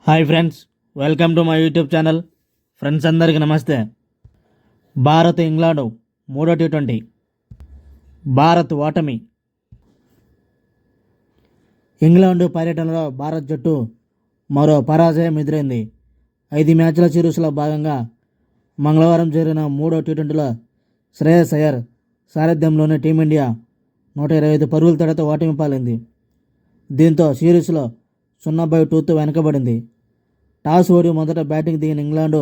Hi friends, welcome to my YouTube channel. Friends అందరికీ నమస్తే. Bharat England మూడో టీ20. భారత్ ఓటమి. ఇంగ్లాండ్ పర్యటనలో భారత్ జట్టు మరో పరాజయం ఎదురైంది. 5 మ్యాచ్ల సిరీస్లో భాగంగా మంగళవారం జరిగిన మూడో టీ20లో శ్రేయస్ అయ్యర్ సారథ్యంలోని టీమిండియా 125 పరుగుల తేడాతో ఓటమి పాలైంది. దీంతో సిరీస్లో 0-2తో వెనుకబడింది. టాస్ ఓడి మొదట బ్యాటింగ్ దిగిన ఇంగ్లాండ్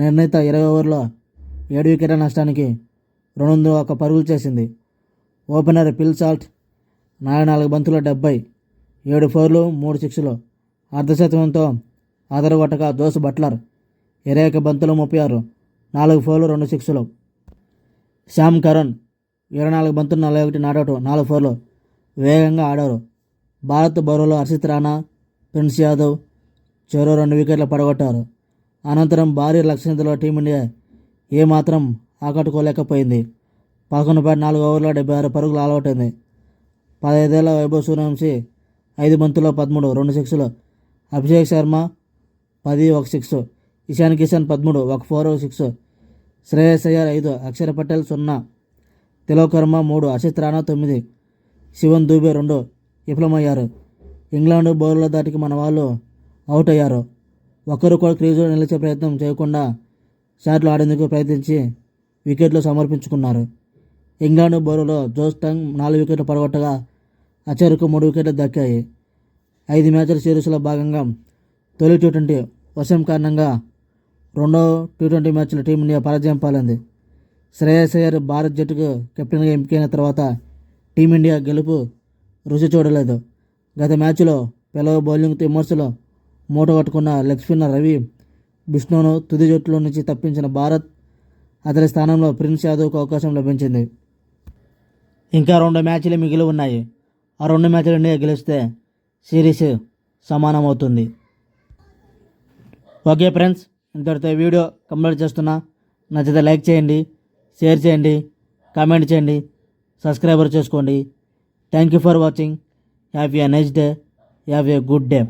నిర్ణీత 20 ఓవర్లో 7 వికెట్ల నష్టానికి 201 పరుగులు చేసింది. ఓపెనర్ ఫిల్ సాల్ట్ 44 బంతుల్లో 70, 7 ఫోర్లు 3 సిక్స్లు అర్ధశతకంతో అదరగొట్టగా జోస్ బట్లర్ 21 బంతులు 36, 4 ఫోర్లు 2 సిక్స్లు. శామ్ కరన్ 24 బంతులు 41 నాటౌట్, 4 ఫోర్లు వేగంగా ఆడారు. భారత్ బౌలర్లు హర్షిత్ రాణా, ప్రిన్స్ యాదవ్ చెరో 2 వికెట్లు పడగొట్టారు. అనంతరం భారీ లక్ష్యంతో టీమిండియా ఏమాత్రం ఆకట్టుకోలేకపోయింది. 11.4 ఓవర్లో 76 పరుగులు ఆలౌట్ అయింది. 15 ఏళ్ల వైభవ్ సూర్యవంశీ 5 బంతుల్లో 13, 2 సిక్స్లు. అభిషేక్ శర్మ 10, 1 సిక్స్. ఇషాన్ కిషన్ 13, 1 ఫోర్ 6. శ్రేయస్ అయ్యర్ 5, అక్షర్ పటేల్ 0, తిలక్ వర్మ 3, హర్షిత్ రాణా 9, శివన్ దూబే 2 విఫలమయ్యారు. ఇంగ్లాండ్ బౌలర్ల దాటికి మన వాళ్ళు అవుట్ అయ్యారు. ఒక్కరు కూడా క్రీజులో నిలిచే ప్రయత్నం చేయకుండా షాట్లు ఆడేందుకు ప్రయత్నించి వికెట్లు సమర్పించుకున్నారు. ఇంగ్లాండ్ బౌలర్లో జోస్ టంగ్ 4 వికెట్లు పడగొట్టగా అచర్కు 3 వికెట్లు దక్కాయి. 5 మ్యాచ్ల సిరీస్లో భాగంగా తొలి టీ20 వర్షం కారణంగా రెండో టీ20 మ్యాచ్లో టీమిండియా పరాజయం పాలైంది. శ్రేయస్ అయ్యర్ భారత్ జట్టుకు కెప్టెన్గా ఎంపికైన తర్వాత టీమిండియా గెలుపు రుచి చూడలేదు. గత మ్యాచ్లో పెలవ బౌలింగ్తో విమర్శలు మూట కట్టుకున్న లెగ్ స్పిన్నర్ రవి బిష్ణోను తుది జట్టులో నుంచి తప్పించిన భారత్ అతని స్థానంలో ప్రిన్స్ యాదవ్కు అవకాశం లభించింది. ఇంకా 2 మ్యాచ్లు మిగిలి ఉన్నాయి. ఆ 2 మ్యాచ్లు ఇండియా గెలిస్తే సిరీస్ సమానమవుతుంది. ఓకే ఫ్రెండ్స్, ఇంతటితో వీడియో కంప్లీట్ చేస్తున్నా. నచ్చితే లైక్ చేయండి, షేర్ చేయండి, కామెంట్ చేయండి, సబ్స్క్రైబర్ చేసుకోండి. Thank you for watching. Have a nice day. Have a good day.